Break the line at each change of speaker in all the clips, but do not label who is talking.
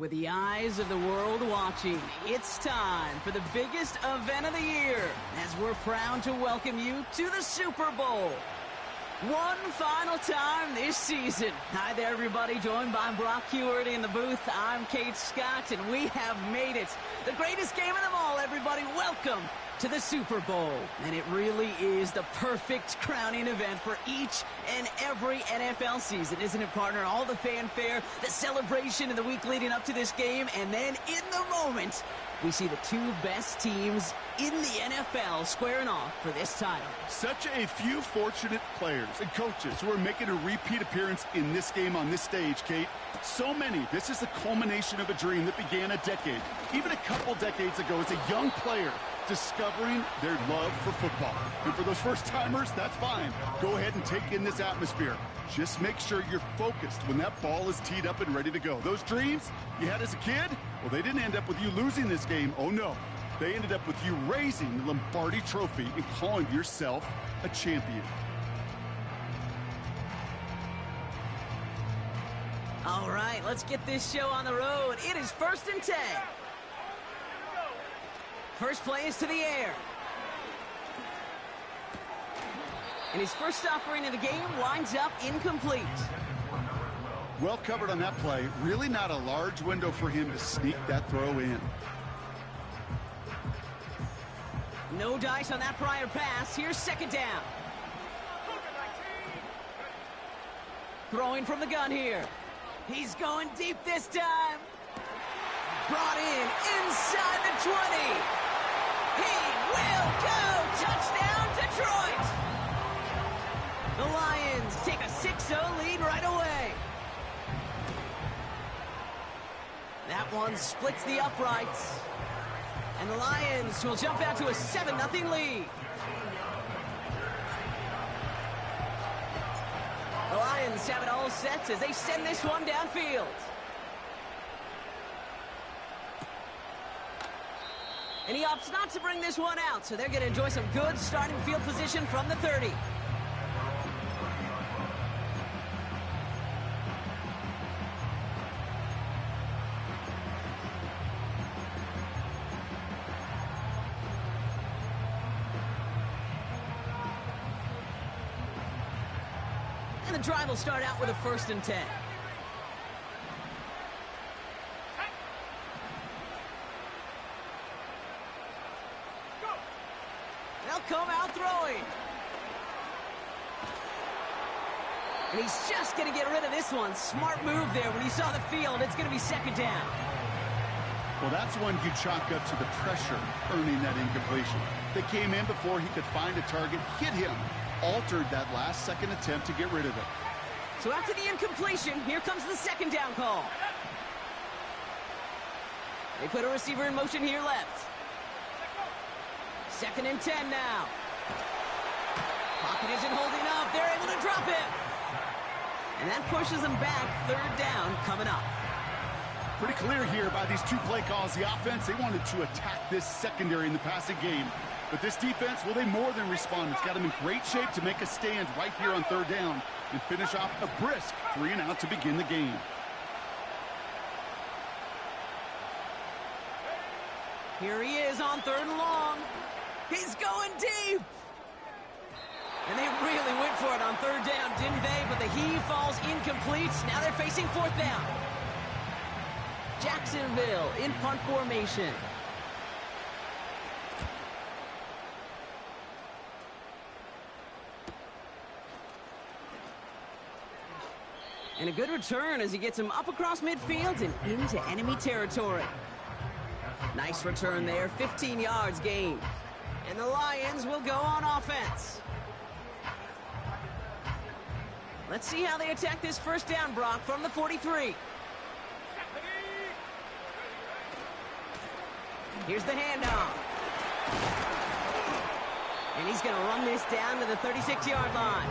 With the eyes of the world watching, it's time for the biggest event of the year as we're proud to welcome you to the Super Bowl. One final time this season. Hi there, everybody. Joined by Brock Hewitt in the booth. I'm Kate Scott, and we have made it. The greatest game of them all, everybody. Welcome to the Super Bowl. And it really is the perfect crowning event for each and every NFL season, isn't it, partner? All the fanfare, the celebration in the week leading up to this game, and then in the moment, we see the two best teams in the NFL squaring off for this title.
Such a few fortunate players and coaches who are making a repeat appearance in this game on this stage, Kate. So many. This is the culmination of a dream that began a decade, even a couple decades ago, as a young player discovering their love for football. And for those first-timers, that's fine. Go ahead and take in this atmosphere. Just make sure you're focused when that ball is teed up and ready to go. Those dreams you had as a kid, well, they didn't end up with you losing this game. Oh, no. They ended up with you raising the Lombardi Trophy and calling yourself a champion.
All right, let's get this show on the road. It is 1st and 10. First play is to the air. And his first offering of the game winds up incomplete.
Well covered on that play. Really not a large window for him to sneak that throw in.
No dice on that prior pass. Here's second down. Throwing from the gun here. He's going deep this time. Brought in inside the 20. He will go. Touchdown, Detroit. The Lions take a 6-0 lead right away. That one splits the uprights. And the Lions will jump out to a 7-0 lead. The Lions have it all set as they send this one downfield. And he opts not to bring this one out, so they're going to enjoy some good starting field position from the 30. And the drive will start out with a 1st and 10. They'll come out throwing. And he's just going to get rid of this one. Smart move there when he saw the field. It's going to be second down.
Well, that's one you chalk up to the pressure earning that incompletion. They came in before he could find a target, hit him, altered that last-second attempt to get rid of it.
So after the incompletion, here comes the second down call. They put a receiver in motion here left. 2nd and 10 now. Pocket isn't holding up. They're able to drop it. And that pushes them back. 3rd down coming up.
Pretty clear here by these two play calls. The offense, they wanted to attack this secondary in the passing game. But this defense, well, they more than respond. It's got them in great shape to make a stand right here on 3rd down and finish off a brisk 3-and-out to begin the game.
Here he is on 3rd and long. He's going deep. And they really went for it on 3rd down, didn't they? But the heave falls incomplete. Now they're facing 4th down. Jacksonville in punt formation. And a good return as he gets him up across midfield and into enemy territory. Nice return there, 15 yards gained. And the Lions will go on offense. Let's see how they attack this 1st down, Brock, from the 43. Here's the handoff. And he's going to run this down to the 36-yard line.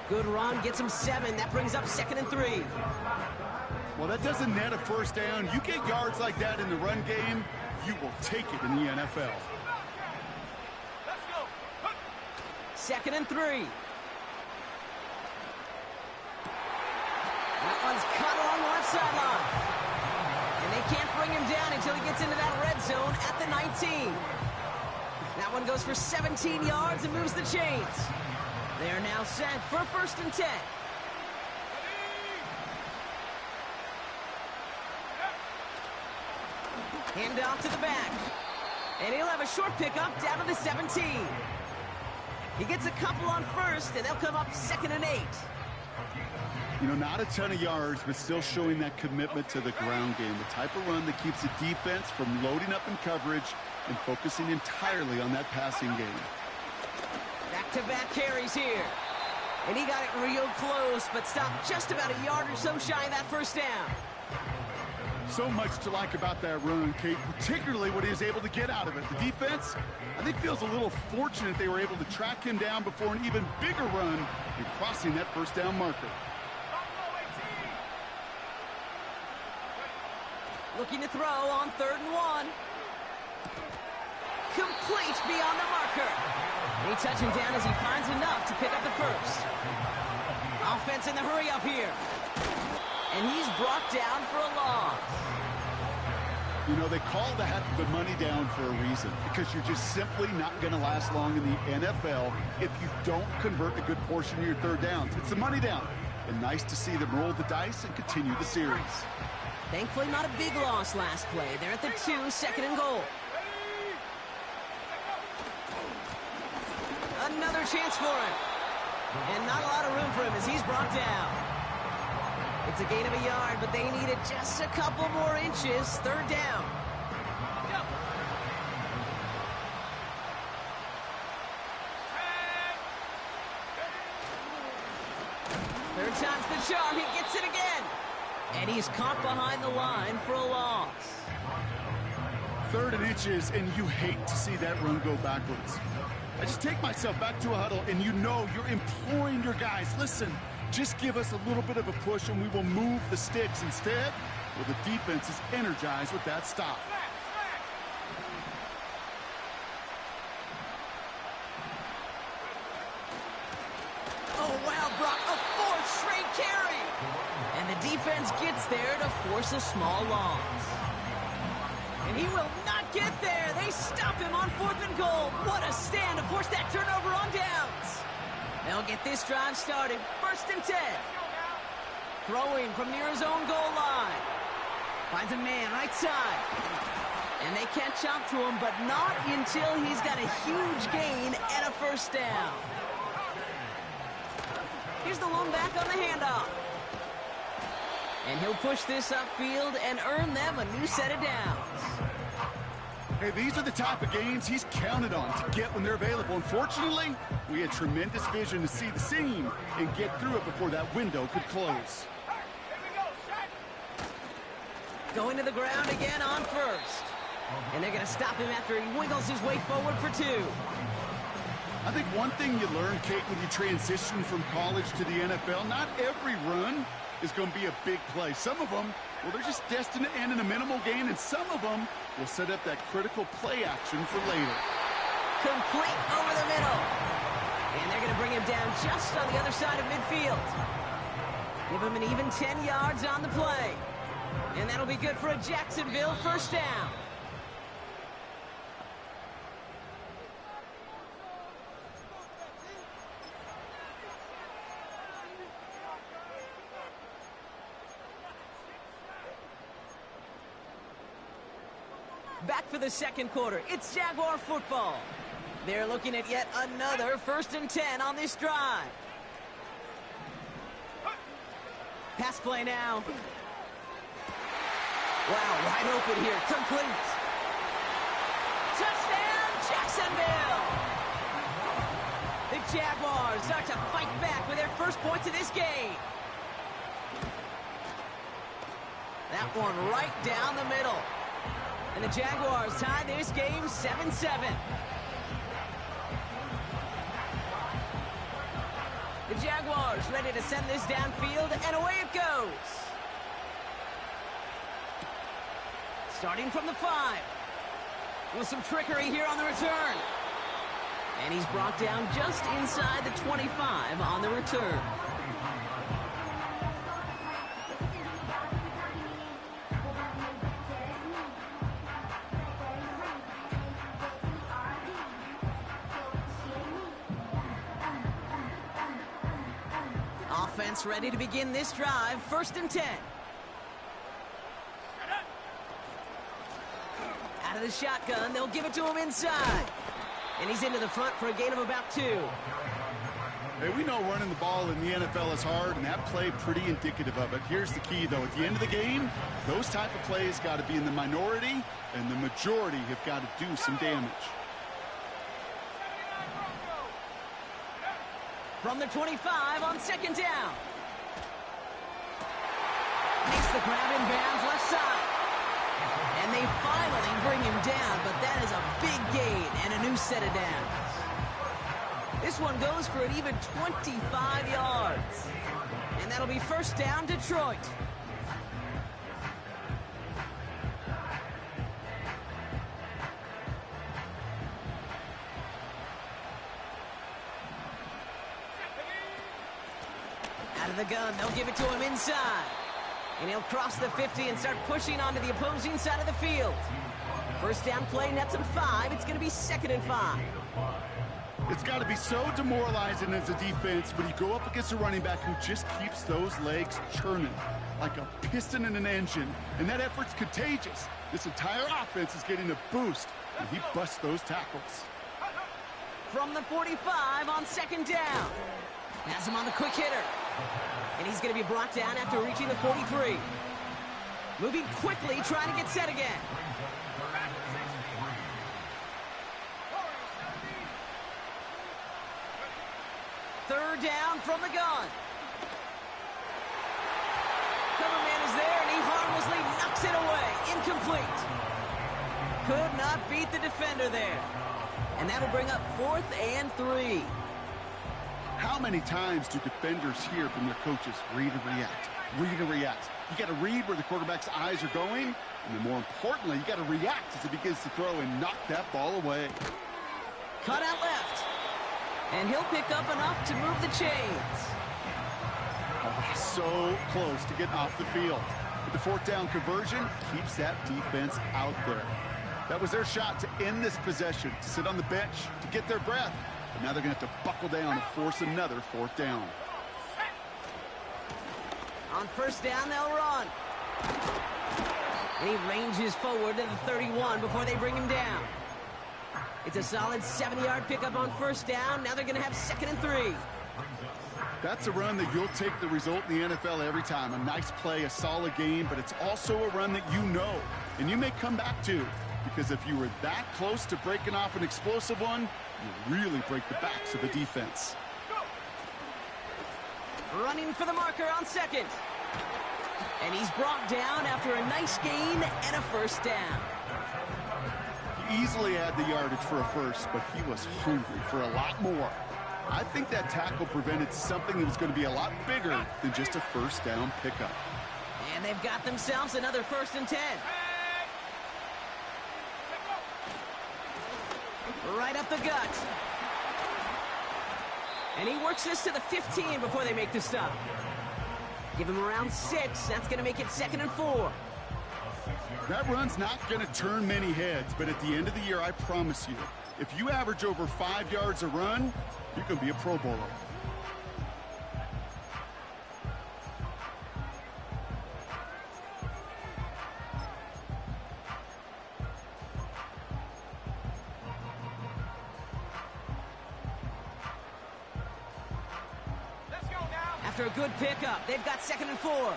Good run, gets him 7. That brings up 2nd and 3.
Well, that doesn't net a 1st down. You get yards like that in the run game, you will take it in the NFL.
2nd and 3. That one's cut along the left sideline. And they can't bring him down until he gets into that red zone at the 19. That one goes for 17 yards and moves the chains. They are now set for 1st and 10. Hand off to the back. And he'll have a short pickup down to the 17. He gets a couple on 1st, and they'll come up 2nd and 8.
You know, not a ton of yards, but still showing that commitment to the ground game. The type of run that keeps the defense from loading up in coverage and focusing entirely on that passing game.
Back-to-back carries here. And he got it real close, but stopped just about a yard or so shy of that 1st down.
So much to like about that run, Kate, particularly what he was able to get out of it. The defense, I think, feels a little fortunate they were able to track him down before an even bigger run and crossing that 1st down marker.
Looking to throw on 3rd and 1. Complete beyond the marker. They touch him down as he finds enough to pick up the 1st. Offense in the hurry up here. And he's brought down for a loss.
You know, they call that the money down for a reason, because you're just simply not going to last long in the NFL if you don't convert a good portion of your 3rd downs. It's the money down. And nice to see them roll the dice and continue the series.
Thankfully, not a big loss last play. They're at the 2, 2nd and goal. Another chance for him. And not a lot of room for him as he's brought down. It's a gain of a yard, but they needed just a couple more inches. 3rd down. Third time's the charm. He gets it again. And he's caught behind the line for a loss.
3rd and inches, and you hate to see that run go backwards. I just take myself back to a huddle, and you know you're imploring your guys, listen, just give us a little bit of a push, and we will move the sticks. Instead, well, the defense is energized with that stop.
Oh, wow, Brock, a 4th straight carry. And the defense gets there to force a small loss. And he will not get there. They stop him on 4th and goal. What a stand to force that turnover on downs. They'll get this drive started. 1st and 10. Throwing from near his own goal line. Finds a man right side. And they catch up to him, but not until he's got a huge gain and a 1st down. Here's the lone back on the handoff. And he'll push this upfield and earn them a new set of downs.
Hey, these are the type of gains he's counted on to get when they're available. Unfortunately, we had tremendous vision to see the seam and get through it before that window could close.
Going to the ground again on 1st. And they're going to stop him after he wiggles his way forward for 2.
I think one thing you learn, Kate, when you transition from college to the NFL, not every run is going to be a big play. Some of them, well, they're just destined to end in a minimal gain, and some of them will set up that critical play action for later.
Complete over the middle. And they're going to bring him down just on the other side of midfield. Give him an even 10 yards on the play. And that'll be good for a Jacksonville 1st down. Back for the 2nd quarter. It's Jaguar football. They're looking at yet another 1st and 10 on this drive. Pass play now. Wow, wide open here. Complete. Touchdown, Jacksonville! The Jaguars start to fight back with their 1st points of this game. That one right down the middle. And the Jaguars tie this game 7-7. The Jaguars ready to send this downfield, and away it goes. Starting from the 5. With some trickery here on the return. And he's brought down just inside the 25 on the return. Offense ready to begin this drive. 1st and 10. Out of the shotgun, they'll give it to him inside. And he's into the front for a gain of about 2.
Hey, we know running the ball in the NFL is hard, and that play pretty indicative of it. Here's the key, though. At the end of the game, those type of plays got to be in the minority, and the majority have got to do some damage.
From the 25 on 2nd down. Makes the grab in bounds left side. And they finally bring him down, but that is a big gain and a new set of downs. This one goes for an even 25 yards. And that'll be 1st down, Detroit. Out of the gun, they'll give it to him inside. And he'll cross the 50 and start pushing onto the opposing side of the field. 1st down play, nets him 5. It's going to be 2nd and 5.
It's got to be so demoralizing as a defense when you go up against a running back who just keeps those legs churning like a piston in an engine. And that effort's contagious. This entire offense is getting a boost, and he busts those tackles.
From the 45 on 2nd down. Has him on the quick hitter. And he's going to be brought down after reaching the 43. Moving quickly, trying to get set again. Third down from the gun. Cover man is there, and he harmlessly knocks it away. Incomplete. Could not beat the defender there. And that'll bring up 4th and 3.
How many times do defenders hear from their coaches, read and react, read and react? You got to read where the quarterback's eyes are going, and then more importantly, you got to react as he begins to throw and knock that ball away.
Cut out left. And he'll pick up enough to move the chains.
Oh, so close to getting off the field. But the 4th down conversion keeps that defense out there. That was their shot to end this possession, to sit on the bench, to get their breath. But now they're going to have to buckle down and force another 4th down.
On 1st down, they'll run. And he ranges forward to the 31 before they bring him down. It's a solid 70-yard pickup on 1st down. Now they're going to have 2nd and 3.
That's a run that you'll take the result in the NFL every time. A nice play, a solid game, but it's also a run that you know and you may come back to. Because if you were that close to breaking off an explosive one, you really break the backs of the defense.
Running for the marker on 2nd. And he's brought down after a nice gain and a 1st down.
He easily had the yardage for a first, but he was hungry for a lot more. I think that tackle prevented something that was going to be a lot bigger than just a 1st down pickup.
And they've got themselves another 1st and 10. Right up the gut. And he works this to the 15 before they make the stop. Give him around 6. That's going to make it 2nd and 4.
That run's not going to turn many heads, but at the end of the year, I promise you, if you average over 5 yards a run, you're going to be a Pro Bowler.
After a good pickup, they've got 2nd and 4.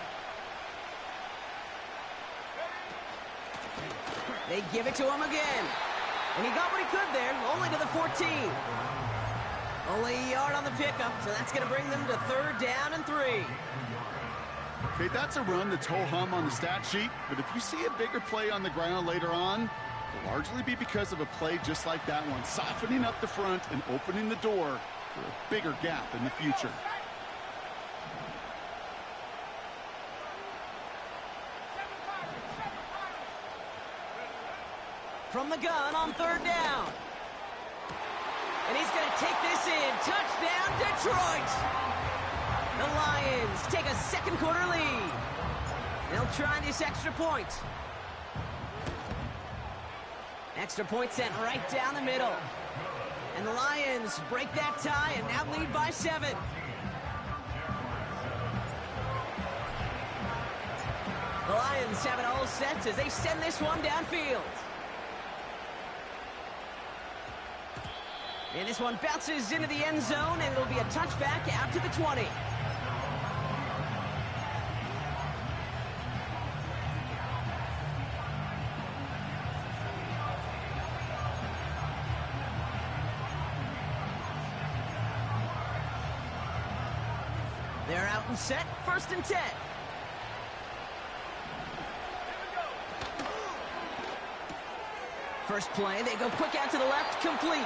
They give it to him again. And he got what he could there, only to the 14. Only a yard on the pickup, so that's going to bring them to 3rd down and 3.
Okay, that's a run that's ho-hum on the stat sheet, but if you see a bigger play on the ground later on, it'll largely be because of a play just like that one, softening up the front and opening the door for a bigger gap in the future.
From the gun on 3rd down. And he's going to take this in. Touchdown, Detroit! The Lions take a 2nd quarter lead. They'll try this extra point. Extra point sent right down the middle. And the Lions break that tie and now lead by 7. Lions have it all set as they send this one downfield. And this one bounces into the end zone, and it'll be a touchback out to the 20. They're out and set, 1st and 10. First play, they go quick out to the left, complete.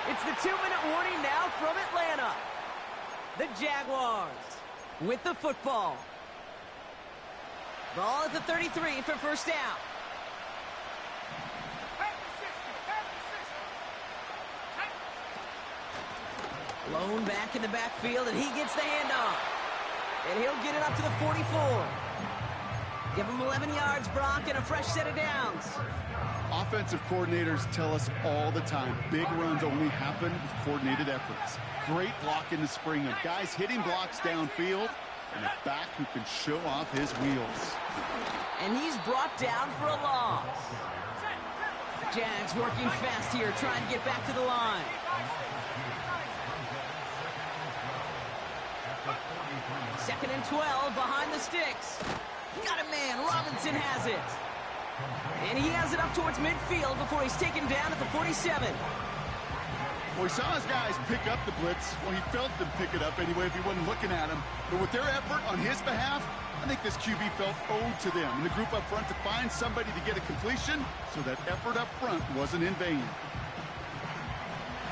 It's the 2-minute warning now from Atlanta. The Jaguars with the football. Ball at the 33 for first down. Lone back in the backfield, and he gets the handoff. And he'll get it up to the 44. Give him 11 yards, Brock, and a fresh set of downs.
Offensive coordinators tell us all the time, big runs only happen with coordinated efforts. Great block in the spring of guys hitting blocks downfield, and a back who can show off his wheels.
And he's brought down for a loss. Jags working fast here, trying to get back to the line. Second and 12 behind the sticks. Got a man. Robinson has it. And he has it up towards midfield before he's taken down at the 47.
Well, he saw his guys pick up the blitz. Well, he felt them pick it up anyway if he wasn't looking at him. But with their effort on his behalf, I think this QB felt owed to them and the group up front to find somebody to get a completion, so that effort up front wasn't in vain.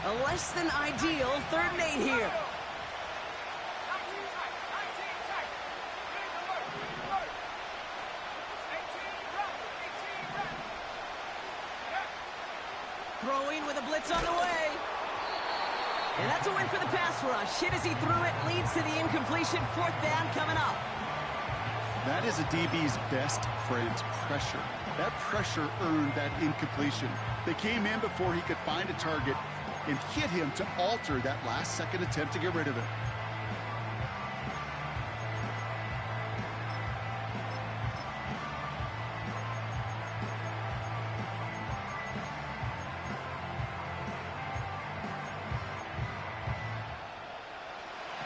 A less than ideal 3rd and 8 here. Throwing with a blitz on the way. And that's a win for the pass rush. Hit as he threw it, leads to the incompletion. 4th down coming up.
That is a DB's best friend, pressure. That pressure earned that incompletion. They came in before he could find a target and hit him to alter that last-second attempt to get rid of it.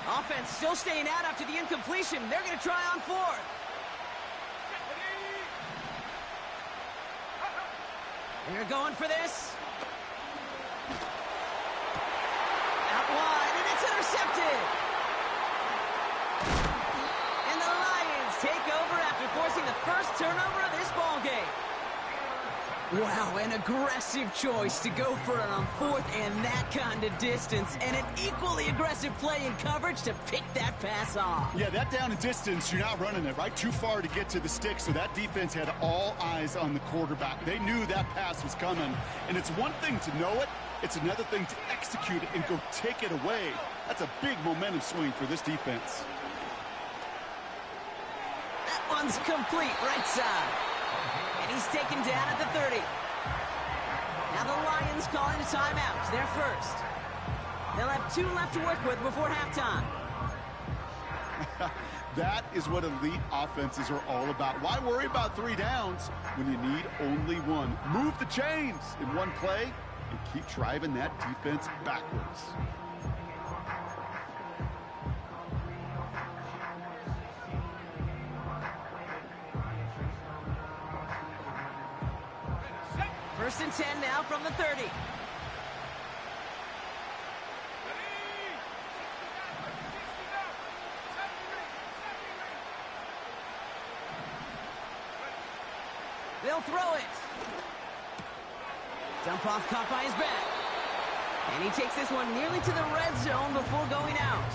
Offense still staying out after the incompletion. They're going to try on 4th. They're going for this. Out wide, and it's intercepted. And the Lions take over after forcing the first turnover of this ballgame. Wow, an aggressive choice to go for it on 4th and that kind of distance, and an equally aggressive play in coverage to pick that pass off.
Yeah, that down and distance, you're not running it, right? Too far to get to the stick, so that defense had all eyes on the quarterback. They knew that pass was coming, and it's one thing to know it, it's another thing to execute it and go take it away. That's a big momentum swing for this defense.
That one's complete, right side. And he's taken down at the 30. Now the Lions calling a timeout. They're first. They'll have 2 left to work with before halftime.
That is what elite offenses are all about. Why worry about 3 downs when you need only 1? Move the chains in one play and keep driving that defense backwards.
First and 10 now from the 30. They'll throw it. Dump off caught by his back. And he takes this one nearly to the red zone before going out.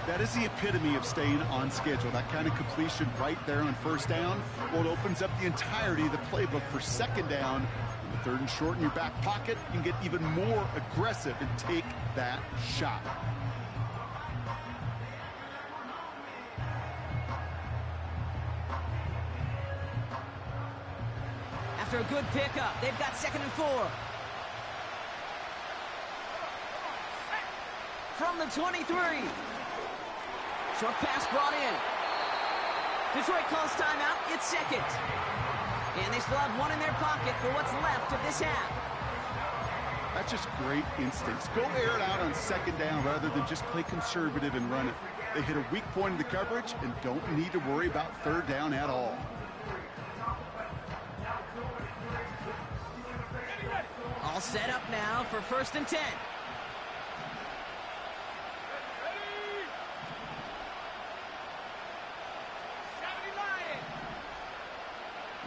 That is the epitome of staying on schedule. That kind of completion right there on first down. Well, it opens up the entirety of the playbook for second down. In the 3rd and short in your back pocket, you can get even more aggressive and take that shot.
After a good pickup, they've got 2nd and 4. From the 23. Short pass brought in. Detroit calls timeout. It's second. And they still have one in their pocket for what's left of this half.
That's just great instincts. Go air it out on second down rather than just play conservative and run it. They hit a weak point in the coverage and don't need to worry about third down at all.
All set up now for 1st and 10.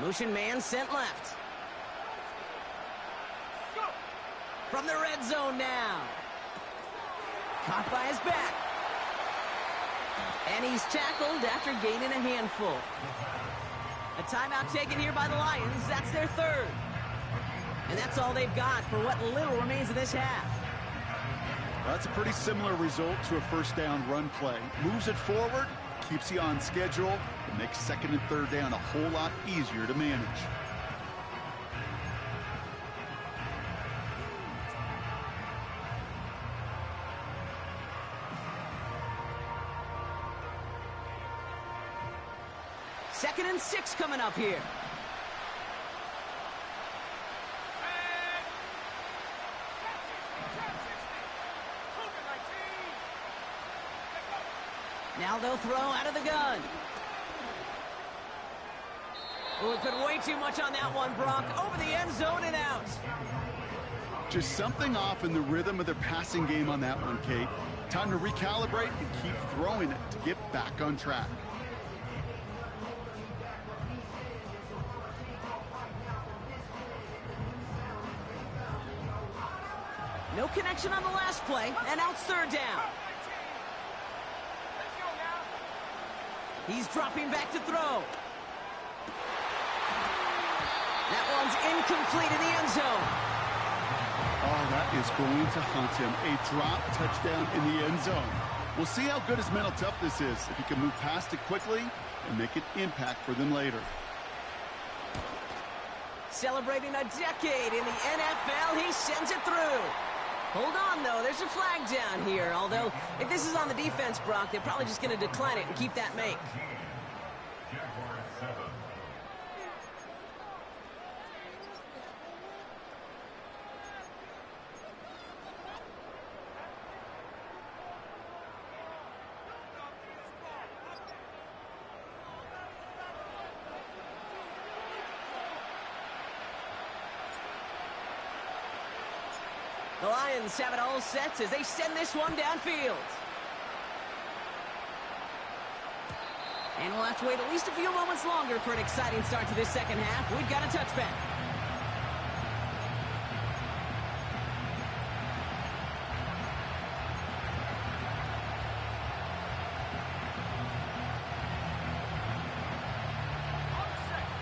Motion man sent left. From the red zone now. Caught by his back. And he's tackled after gaining a handful. A timeout taken here by the Lions. That's their 3rd. And that's all they've got for what little remains of this half.
That's a pretty similar result to a first down run play. Moves it forward, keeps you on schedule, and makes 2nd and 3rd down a whole lot easier to manage.
Second and 6 coming up here. Now they'll throw out of the gun. Oh, we put way too much on that one, Brock. Over the end zone and out.
Just something off in the rhythm of their passing game on that one, Kate. Time to recalibrate and keep throwing it to get back on track.
No connection on the last play, and now it's 3rd down. He's dropping back to throw. That one's incomplete in the end zone.
Oh, that is going to haunt him. A drop touchdown in the end zone. We'll see how good his mental toughness is, if he can move past it quickly and make an impact for them later.
Celebrating a decade in the NFL, he sends it through. Hold on, though. There's a flag down here. Although, if this is on the defense, Brock, they're probably just going to decline it and keep that make. The Lions have it all set as they send this one downfield. And we'll have to wait at least a few moments longer for an exciting start to this second half. We've got a touchback.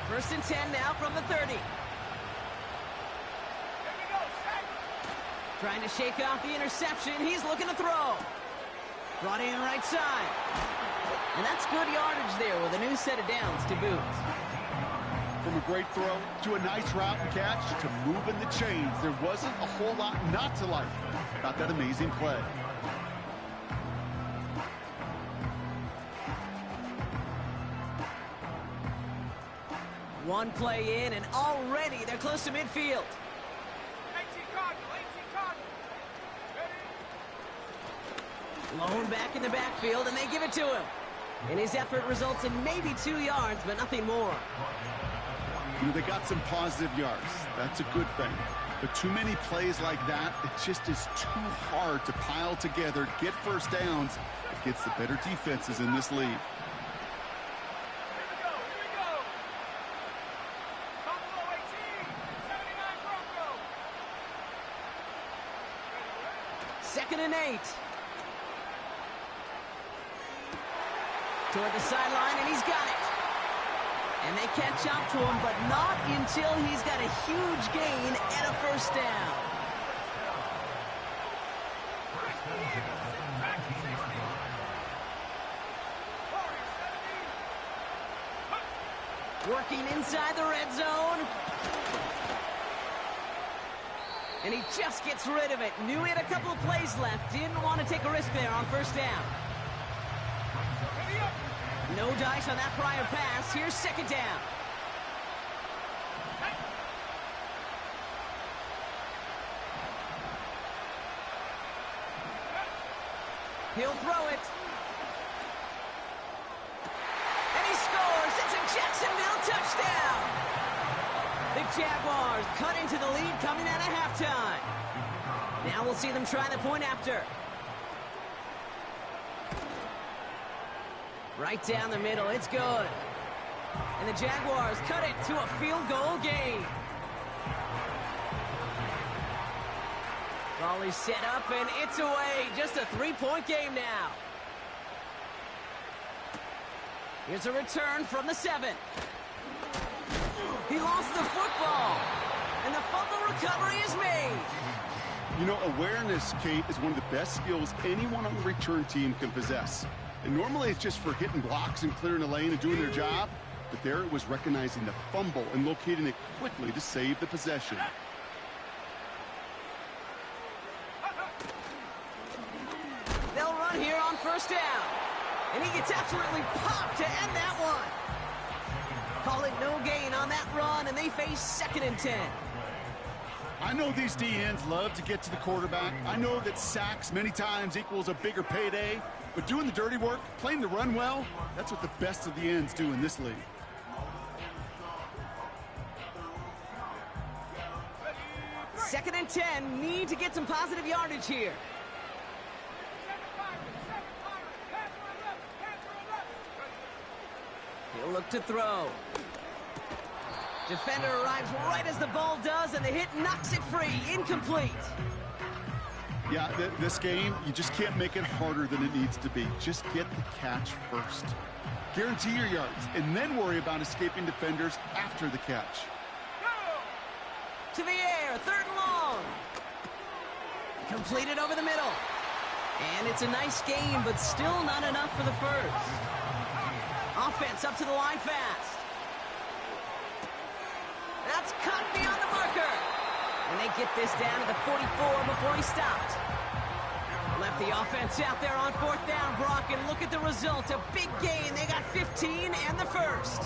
First and 10 now from the 30. Trying to shake off the interception. He's looking to throw. Brought in right side. And that's good yardage there with a new set of downs to boot.
From a great throw to a nice route and catch to moving the chains, there wasn't a whole lot not to like about that amazing play.
One play in, and already they're close to midfield. Lone back in the backfield, and they give it to him. And his effort results in maybe 2 yards, but nothing more.
You know, they got some positive yards. That's a good thing. But too many plays like that, it just is too hard to pile together, get first downs against the better defenses in this league.
Second and 8. Toward the sideline, and he's got it. And they catch up to him, but not until he's got a huge gain and a first down. Working inside the red zone. And he just gets rid of it. Knew he had a couple of plays left. Didn't want to take a risk there on first down. No dice on that prior pass. Here's second down. He'll throw it. And he scores. It's a Jacksonville touchdown. The Jaguars cut into the lead coming out of halftime. Now we'll see them try the point after. Right down the middle. It's good. And the Jaguars cut it to a field goal game. Ball is set up, and it's away. Just a three-point game now. Here's a return from the 7. He lost the football, and the fumble recovery is made.
You know, awareness, Kate, is one of the best skills anyone on the return team can possess. And normally it's just for hitting blocks and clearing a lane and doing their job. But there it was recognizing the fumble and locating it quickly to save the possession.
They'll run here on first down. And he gets absolutely popped to end that one. Call it no gain on that run, and they face 2nd and 10.
I know these D-ends love to get to the quarterback. I know that sacks many times equals a bigger payday. But doing the dirty work, playing the run well, that's what the best of the ends do in this league.
Second and 10, need to get some positive yardage here. He'll look to throw. Defender arrives right as the ball does, and the hit knocks it free. Incomplete.
Yeah, this game, you just can't make it harder than it needs to be. Just get the catch first. Guarantee your yards, and then worry about escaping defenders after the catch.
To the air, 3rd and long. Completed over the middle. And it's a nice game, but still not enough for the first. Offense up to the line fast. That's cut beyond the marker. And they get this down to the 44 before he stopped. Left the offense out there on 4th down, Brock, and look at the result. A big gain. They got 15 and the first.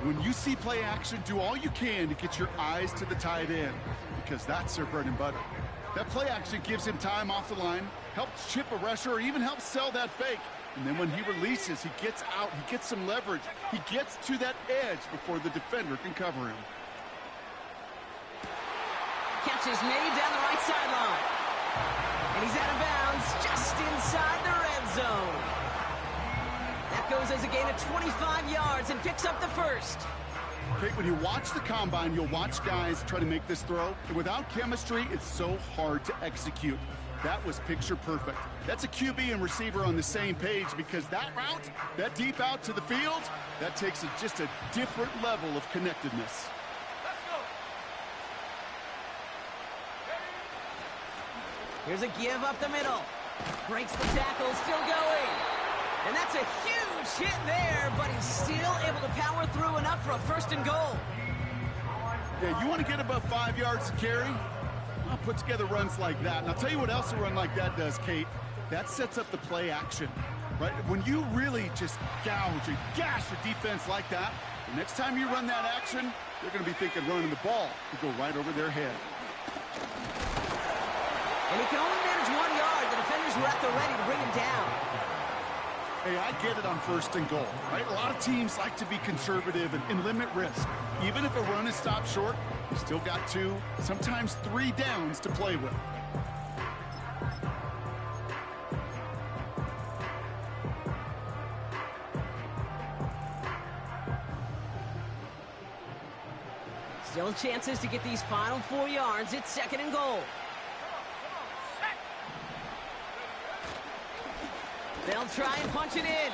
When you see play action, do all you can to get your eyes to the tight end, because that's their bread and butter. That play action gives him time off the line, helps chip a rusher, or even helps sell that fake. And then when he releases, he gets out, he gets some leverage. He gets to that edge before the defender can cover him.
Catch is made down the right sideline. And he's out of bounds just inside the red zone. That goes as a gain of 25 yards and picks up the first.
Okay, when you watch the combine, you'll watch guys try to make this throw. And without chemistry, it's so hard to execute. That was picture perfect. That's a QB and receiver on the same page, because that route, that deep out to the field, that takes just a different level of connectedness.
Here's a give up the middle. Breaks the tackle, still going. And that's a huge hit there, but he's still able to power through enough for a 1st and goal.
Yeah, you want to get above 5 yards to carry? I'll put together runs like that. And I'll tell you what else a run like that does, Kate. That sets up the play action, right? When you really just gouge and gash your defense like that, the next time you run that action, they're going to be thinking running the ball to go right over their head.
And he can only manage 1 yard. The defenders were at the ready to bring him down.
Hey, I get it on 1st and goal, right? A lot of teams like to be conservative and limit risk. Even if a run is stopped short, you still got 2, sometimes 3 downs to play with.
Still chances to get these final 4 yards. It's 2nd and goal. They'll try and punch it in.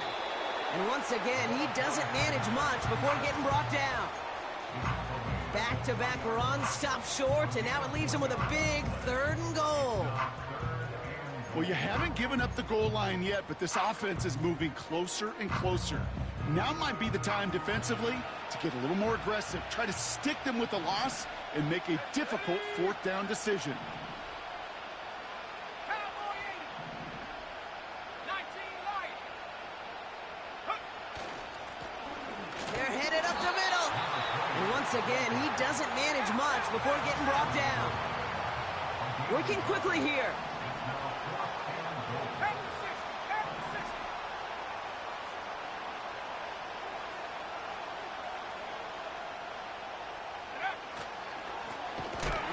And once again, he doesn't manage much before getting brought down. Back-to-back runs stop short, and now it leaves him with a big 3rd and goal.
Well, you haven't given up the goal line yet, but this offense is moving closer and closer. Now might be the time defensively to get a little more aggressive, try to stick them with the loss, and make a difficult 4th down decision.
Once again, he doesn't manage much before getting brought down. Working quickly here.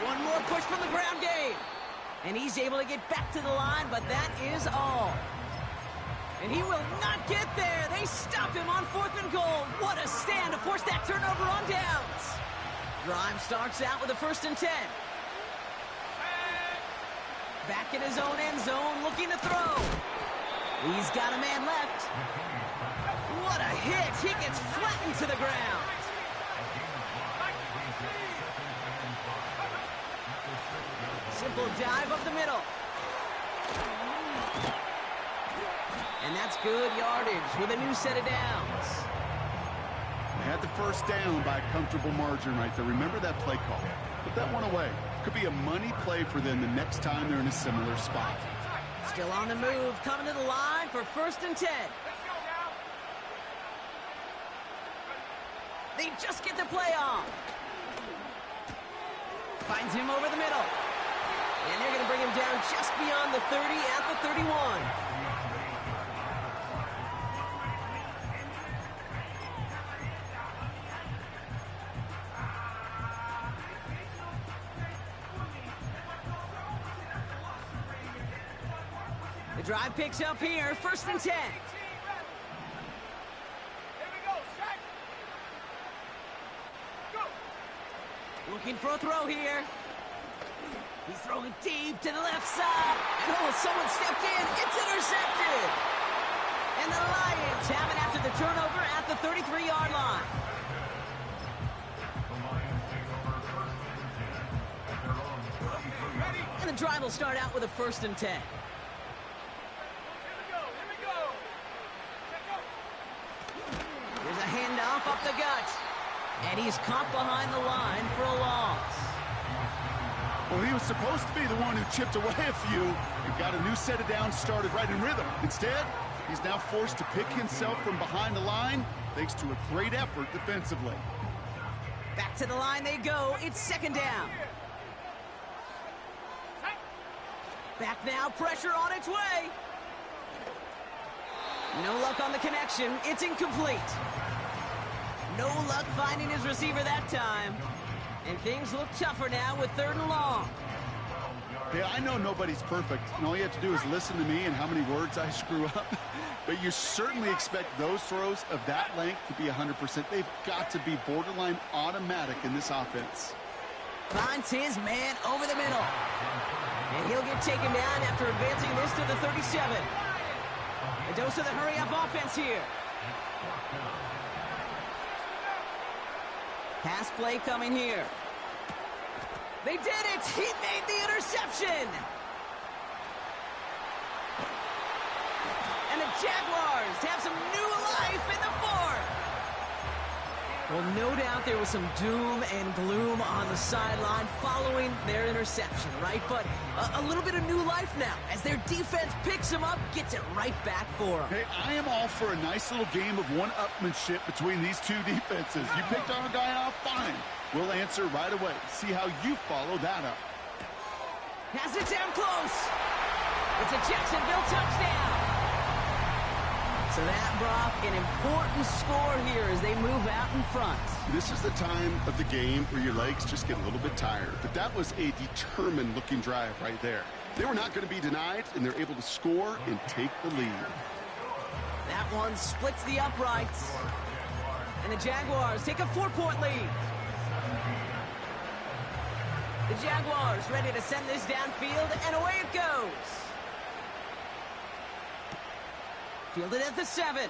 One more push from the ground game. And he's able to get back to the line, but that is all. And he will not get there. They stop him on 4th and goal. What a stand to force that turnover on downs. Drive starts out with a 1st and 10. Back in his own end zone, looking to throw. He's got a man left. What a hit. He gets flattened to the ground. Simple dive up the middle. And that's good yardage with a new set of downs.
They had the first down by a comfortable margin right there. Remember that play call. Put that one away. Could be a money play for them the next time they're in a similar spot.
Still on the move, coming to the line for 1st and 10. They just get the play on. Finds him over the middle. And they're going to bring him down just beyond the 30 at the 31. The drive picks up here, 1st and 10. Looking for a throw here. He's throwing deep to the left side. And oh, someone stepped in. It's intercepted. And the Lions have it after the turnover at the 33-yard line. And the drive will start out with a 1st and 10. Here's a handoff up the gut. And he's caught behind the line for a loss.
Well, he was supposed to be the one who chipped away a few and got a new set of downs started right in rhythm. Instead, he's now forced to pick himself from behind the line thanks to a great effort defensively.
Back to the line they go. It's 2nd down. Back now, pressure on its way. No luck on the connection. It's incomplete. No luck finding his receiver that time. And things look tougher now with 3rd and long.
Hey, I know nobody's perfect, and all you have to do is listen to me and how many words I screw up. But you certainly expect those throws of that length to be 100%. They've got to be borderline automatic in this offense.
Finds his man over the middle. And he'll get taken down after advancing this to the 37. A dose of the hurry-up offense here. Pass play coming here. They did it! He made the interception! And the Jaguars have some new life in the 4th. Well, no doubt there was some doom and gloom on the sideline following their interception, right? But a little bit of new life now as their defense picks them up, gets it right back for them.
Hey, I am all for a nice little game of one-upmanship between these two defenses. You picked our guy off, fine. We'll answer right away. See how you follow that up.
Has it down close. It's a Jacksonville touchdown. So that, Brock, an important score here as they move out in front.
This is the time of the game where your legs just get a little bit tired. But that was a determined-looking drive right there. They were not going to be denied, and they're able to score and take the lead.
That one splits the uprights. And the Jaguars take a 4-point lead. The Jaguars ready to send this downfield, and away it goes. Fielded at the 7.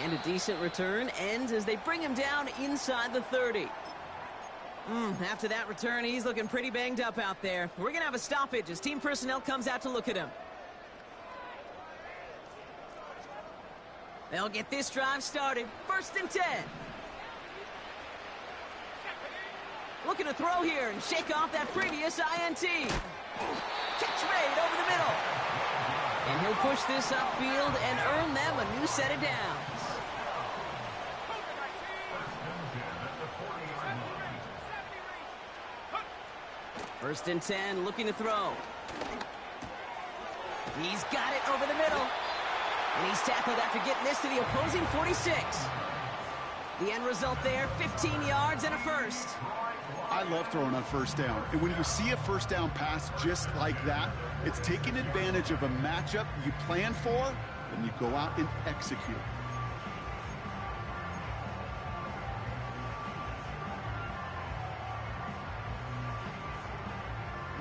And a decent return ends as they bring him down inside the 30. After that return, he's looking pretty banged up out there. We're going to have a stoppage as team personnel comes out to look at him. They'll get this drive started. 1st and 10. Looking to throw here and shake off that previous INT. Catch made over the middle. And he'll push this upfield and earn them a new set of downs. First and 10, looking to throw. He's got it over the middle. And he's tackled after getting this to the opposing 46. The end result there, 15 yards and a first.
I love throwing on first down. And when you see a first down pass just like that, it's taking advantage of a matchup you plan for, and you go out and execute.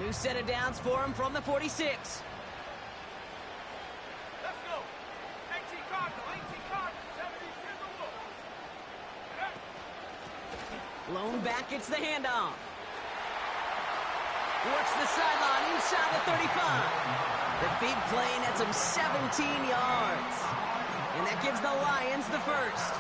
New set of downs for him from the 46.
Let's go. 18 Cardinal, 18 Cardinal, 70 Timberwolves.
Lone back gets the handoff. Works the sideline inside the 35. The big play nets him 17 yards. And that gives the Lions the first.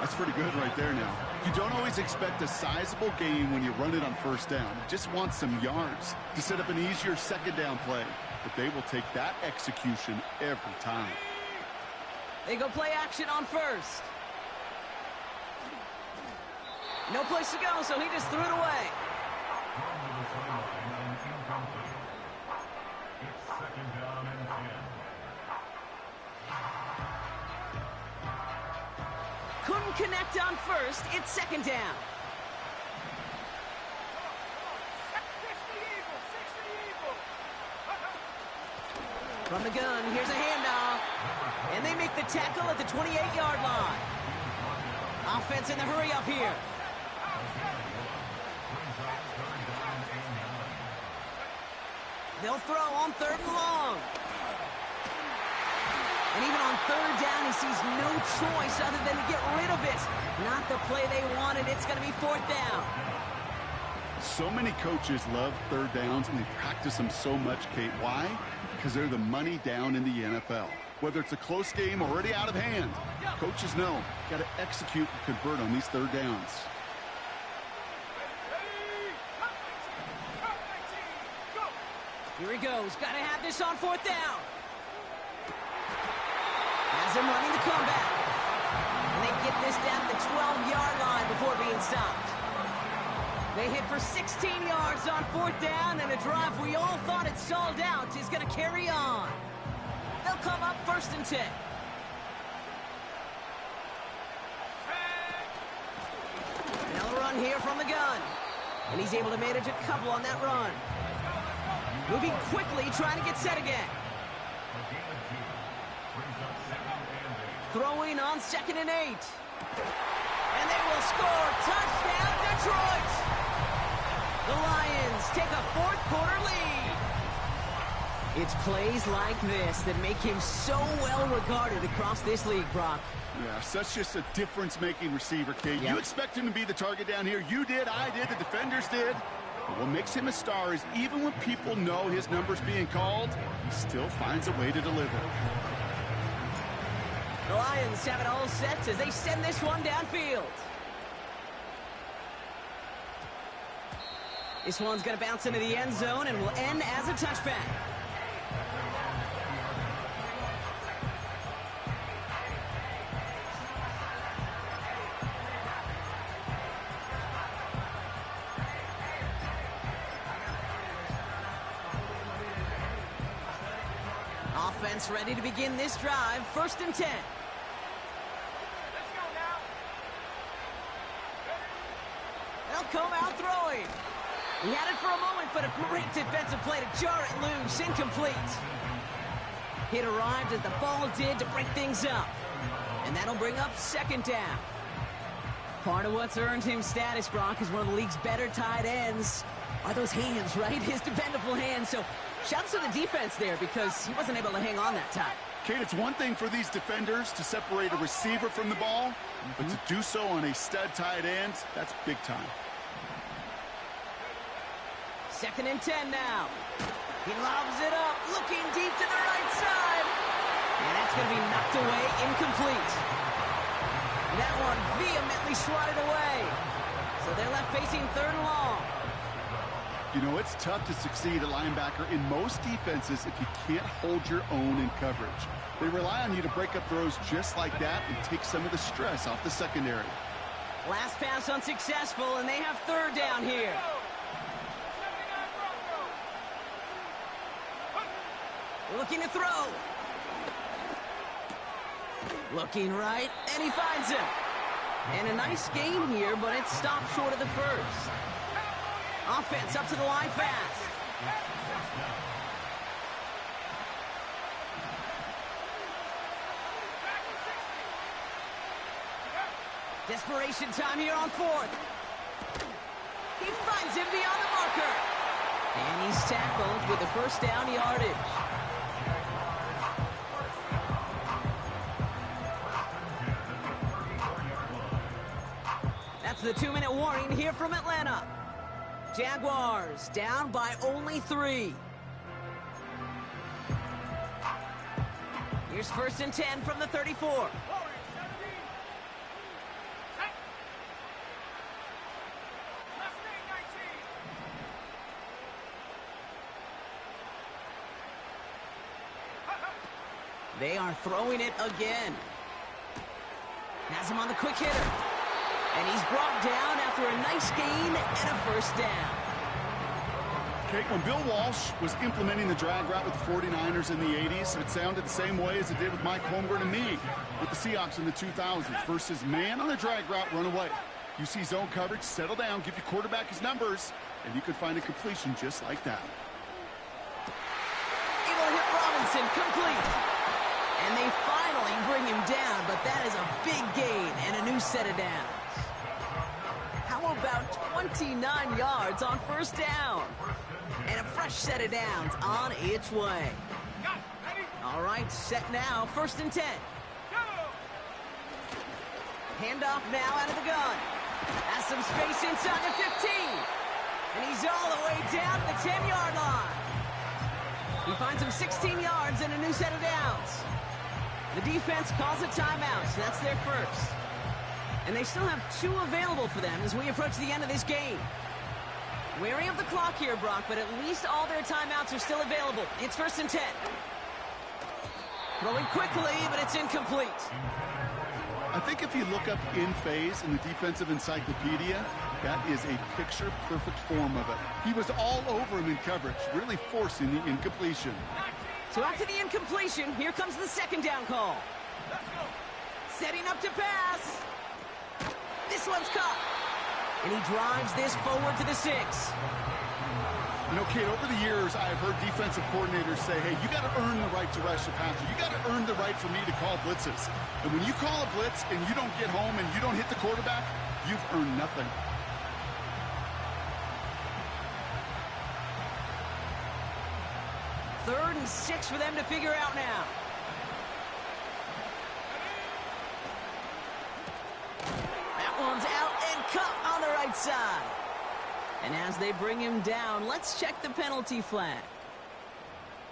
That's pretty good right there now. You don't always expect a sizable gain when you run it on first down. You just want some yards to set up an easier second down play. But they will take that execution every time.
They go play action on first. No place to go, so he just threw it away. Couldn't connect on first. It's second down. From the gun, here's a handoff. And they make the tackle at the 28-yard line. Offense in the hurry up here. They'll throw on third and long. And even on third down, he sees no choice other than to get rid of it. Not the play they wanted. It's going to be fourth down.
So many coaches love third downs, and they practice them so much, Kate. Why? Because they're the money down in the NFL. Whether it's a close game or already out of hand, coaches know got to execute and convert on these third downs.
Here he goes. Got to have this on fourth down. Has him running the comeback. And they get this down to the 12-yard line before being stopped. They hit for 16 yards on fourth down, and a drive we all thought had stalled out is going to carry on. They'll come up first and 10. They'll run here from the gun. And he's able to manage a couple on that run. Moving quickly, trying to get set again. Throwing on 2nd and 8. And they will score. Touchdown, Detroit! The Lions take a fourth-quarter lead. It's plays like this that make him so well regarded across this league, Brock.
Yeah, such just a difference-making receiver, Kate.
Yep.
You expect him to be the target down here. You did, I did, the defenders did. But what makes him a star is even when people know his number's being called, he still finds a way to deliver.
The Lions have it all set as they send this one downfield. This one's going to bounce into the end zone and will end as a touchback. Offense ready to begin this drive. 1st and 10. They'll come out throwing. He had it for a moment, but a great defensive play to jar it loose. Incomplete. It arrived as the ball did to break things up. And that'll bring up 2nd down. Part of what's earned him status, Brock, is one of the league's better tight ends. Are those hands, right? His dependable hands. So shouts to the defense there because he wasn't able to hang on that time.
Kate, it's one thing for these defenders to separate a receiver from the ball, but to do so on a stud tight end, that's big time.
2nd and 10 now. He lobs it up, looking deep to the right side. And that's going to be knocked away, incomplete. That one vehemently swatted away. So they're left facing 3rd and long.
You know, it's tough to succeed at linebacker in most defenses if you can't hold your own in coverage. They rely on you to break up throws just like that and take some of the stress off the secondary.
Last pass unsuccessful, and they have 3rd down here. Looking to throw. Looking right, and he finds him. And a nice gain here, but it stopped short of the first. Offense up to the line fast. Desperation time here on fourth. He finds him beyond the marker. And he's tackled with the first down yardage. That's the 2-minute warning here from Atlanta. Jaguars down by only 3. Here's 1st and 10 from the 34. They are throwing it again. Has him on the quick hitter. And he's brought down after a nice gain and a first down.
Kate, when Bill Walsh was implementing the drag route with the 49ers in the 80s, it sounded the same way as it did with Mike Holmgren and me with the Seahawks in the 2000s versus man on the drag route, run away. You see zone coverage, settle down, give your quarterback his numbers, and you could find a completion just like that.
It'll hit Robinson, complete. And they finally bring him down, but that is a big gain and a new set of downs. How about 29 yards on first down? And a fresh set of downs on its way. All right, set now, 1st and 10. Handoff now out of the gun. Has some space inside the 15. And he's all the way down to the 10-yard line. He finds him 16 yards and a new set of downs. The defense calls a timeout, so that's their first. And they still have 2 available for them as we approach the end of this game. Wary of the clock here, Brock, but at least all their timeouts are still available. It's 1st and 10. Throwing quickly, but it's incomplete.
I think if you look up in phase in the defensive encyclopedia, that is a picture-perfect form of it. He was all over him in coverage, really forcing the incompletion.
So after the incompletion, here comes the 2nd down call. Setting up to pass. This one's caught. And he drives this forward to the 6.
You know, Kate, over the years, I've heard defensive coordinators say, hey, you got to earn the right to rush the passer. You got to earn the right for me to call blitzes. And when you call a blitz and you don't get home and you don't hit the quarterback, you've earned nothing.
3rd and 6 for them to figure out now. That one's out and cut on the right side. And as they bring him down, let's check the penalty flag.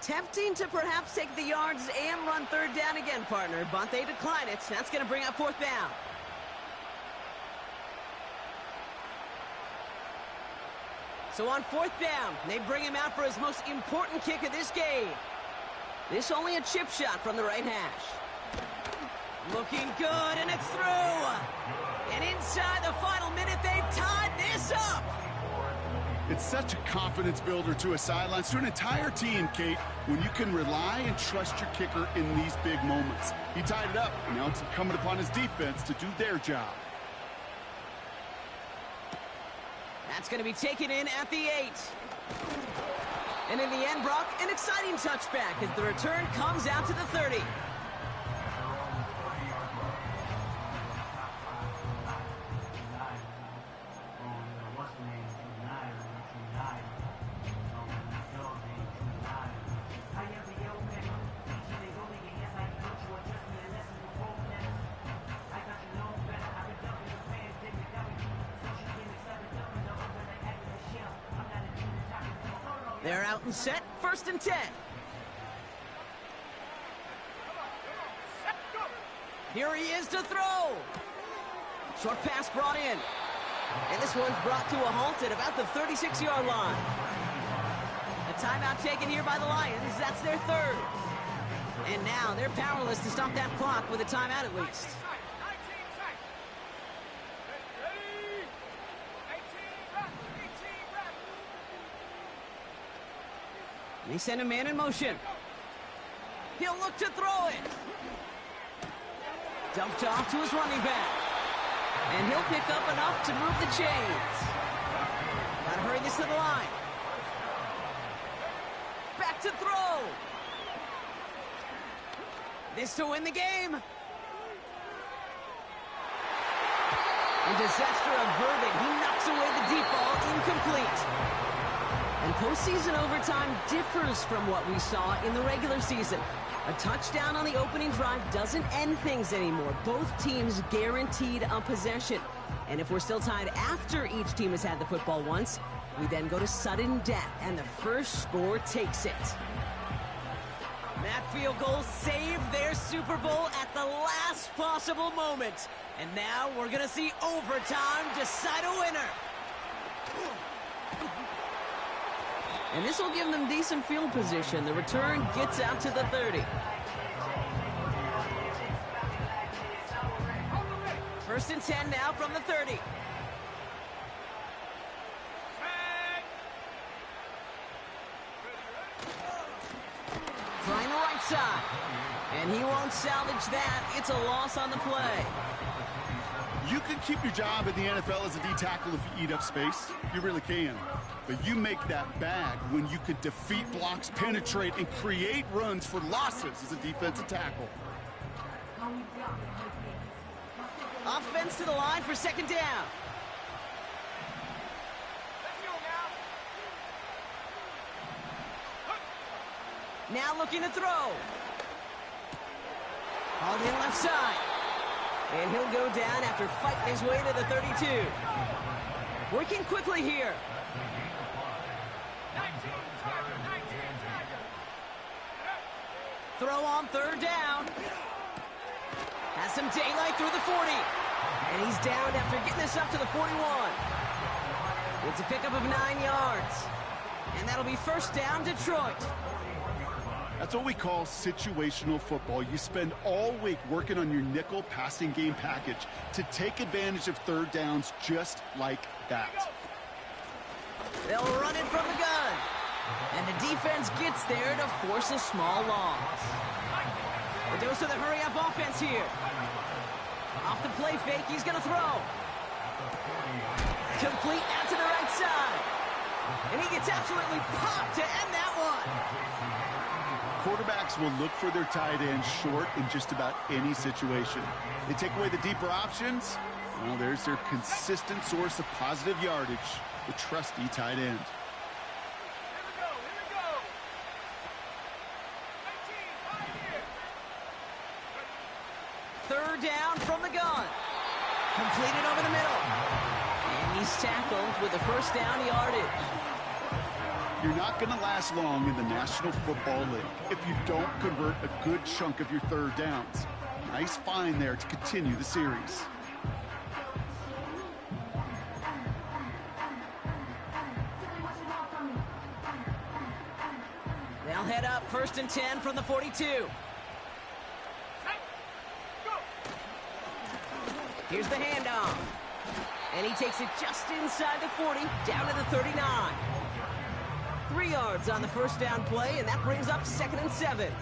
Tempting to perhaps take the yards and run 3rd down again, partner, but they decline it. That's going to bring up 4th down. So on 4th down, they bring him out for his most important kick of this game. This only a chip shot from the right hash. Looking good, and it's through. And inside the final minute, they've tied this up.
It's such a confidence builder to a sideline, to an entire team, Kate, when you can rely and trust your kicker in these big moments. He tied it up, and now it's incumbent upon his defense to do their job.
That's going to be taken in at the 8. And in the end, Brock, an exciting touchback as the return comes out to the 30. They're out and set, 1st and 10. Here he is to throw. Short pass brought in. And this one's brought to a halt at about the 36-yard line. A timeout taken here by the Lions. That's their 3rd. And now they're powerless to stop that clock with a timeout at least. They send a man in motion. He'll look to throw it. Dumped off to his running back. And he'll pick up enough to move the chains. Gotta hurry this to the line. Back to throw. This to win the game. And disaster averted. He knocks away the deep ball, incomplete. And postseason overtime differs from what we saw in the regular season. A touchdown on the opening drive doesn't end things anymore. Both teams guaranteed a possession. And if we're still tied after each team has had the football once, we then go to sudden death, and the first score takes it. That field goal saved their Super Bowl at the last possible moment. And now we're going to see overtime decide a winner. And this will give them decent field position. The return gets out to the 30. First and 10 now from the 30. Trying the right side. And he won't salvage that. It's a loss on the play.
You can keep your job in the NFL as a D tackle if you eat up space. You really can. But you make that bad when you could defeat blocks, penetrate, and create runs for losses as a defensive tackle.
Offense to the line for second down. Now looking to throw. Hauled in left side. And he'll go down after fighting his way to the 32. Working quickly here. Throw on third down. Has some daylight through the 40. And he's down after getting this up to the 41. It's a pickup of 9 yards. And that'll be first down, Detroit.
That's what we call situational football. You spend all week working on your nickel passing game package to take advantage of third downs just like that.
They'll run it from the gun. And the defense gets there to force a small loss. The dose of the hurry-up offense here. Off the play fake, he's going to throw. Complete out to the right side. And he gets absolutely popped to end that one.
Quarterbacks will look for their tight end short in just about any situation. They take away the deeper options. Well, there's their consistent source of positive yardage, the trusty tight end.
Third down from the gun. Completed over the middle. And he's tackled with a first down yardage.
You're not going to last long in the National Football League if you don't convert a good chunk of your third downs. Nice find there to continue the series.
They'll head up first and 10 from the 42. Here's the handoff. And he takes it just inside the 40, down to the 39. 3 yards on the first down play, and that brings up second and 7.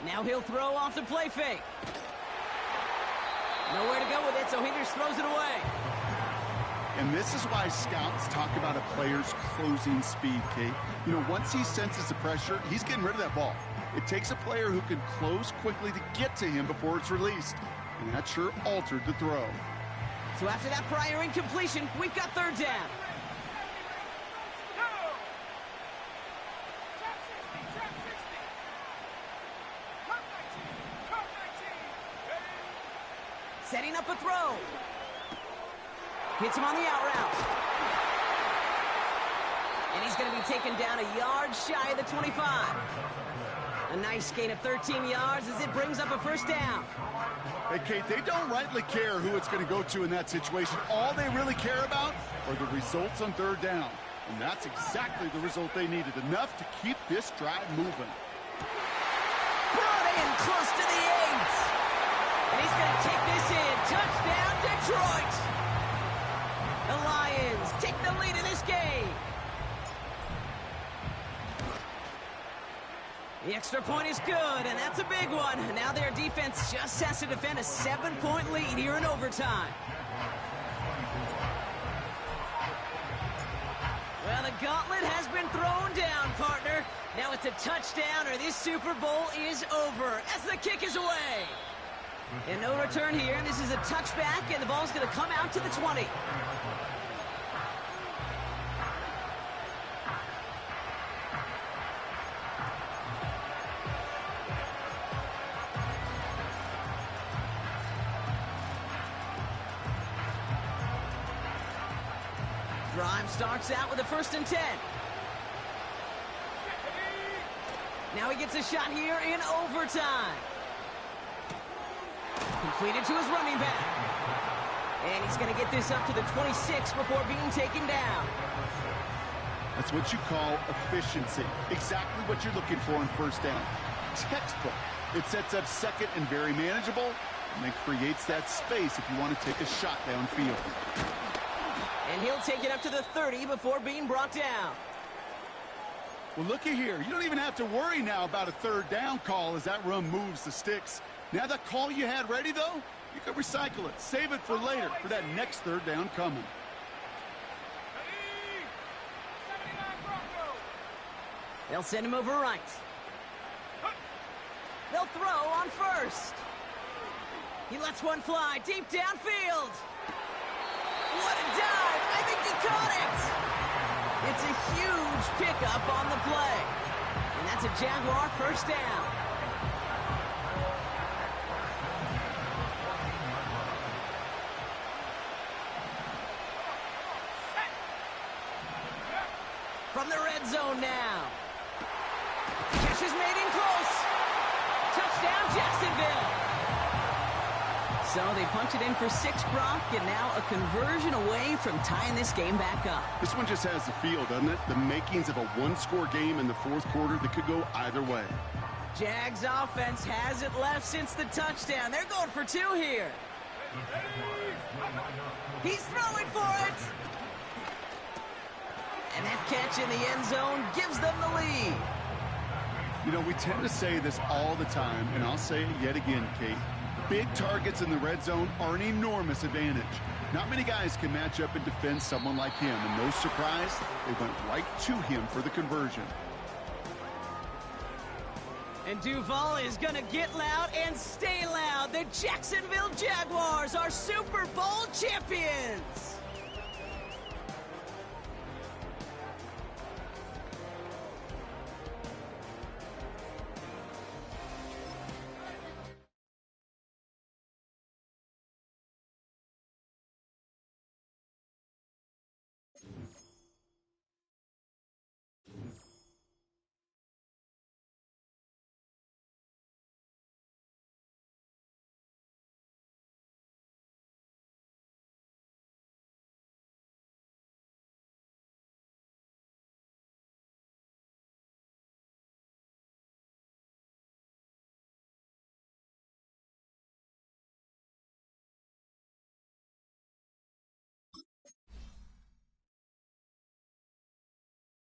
Now he'll throw off the play fake. Nowhere to go with it, so he just throws it away.
And this is why scouts talk about a player's closing speed, Kate. You know, once he senses the pressure, he's getting rid of that ball. It takes a player who can close quickly to get to him before it's released. And that sure altered the throw.
So after that prior incompletion, we've got third down. Setting up a throw. Hits him on the out route. And he's going to be taken down a yard shy of the 25. A nice gain of 13 yards as it brings up a first down.
Hey, Kate, they don't rightly care who it's going to go to in that situation. All they really care about are the results on third down. And that's exactly the result they needed, enough to keep this drive moving.
Brought in close to the 8. And he's going to take this in. Touchdown, Detroit. The Lions take the lead in this game. The extra point is good, and that's a big one. Now their defense just has to defend a 7-point lead here in overtime. Well, the gauntlet has been thrown down, partner. Now it's a touchdown or this Super Bowl is over as the kick is away. And no return here. This is a touchback, and the ball's going to come out to the 20. Drive starts out with a 1st and 10. Now he gets a shot here in overtime. Completed to his running back. And he's going to get this up to the 26 before being taken down.
That's what you call efficiency. Exactly what you're looking for in first down. Textbook. It sets up second and very manageable, and then creates that space if you want to take a shot downfield.
And he'll take it up to the 30 before being brought down.
Well, looky here. You don't even have to worry now about a third down call as that run moves the sticks. Now that call you had ready, though, you can recycle it. Save it for later for that next third down coming.
They'll send him over right. They'll throw on 1st. He lets one fly deep downfield. What a dive! I think he caught it! It's a huge pickup on the play. And that's a Jaguar first down. From the red zone now. Catch is made in close. Touchdown, Jacksonville. So they punch it in for 6, Brock, and now a conversion away from tying this game back up.
This one just has the feel, doesn't it? The makings of a one-score game in the fourth quarter that could go either way.
Jags offense hasn't left since the touchdown. They're going for 2 here. He's throwing for it. And that catch in the end zone gives them the lead.
You know, we tend to say this all the time, and I'll say it yet again, Kate. Big targets in the red zone are an enormous advantage. Not many guys can match up and defend someone like him, and no surprise, they went right to him for the conversion.
And Duval is going to get loud and stay loud. The Jacksonville Jaguars are Super Bowl champions.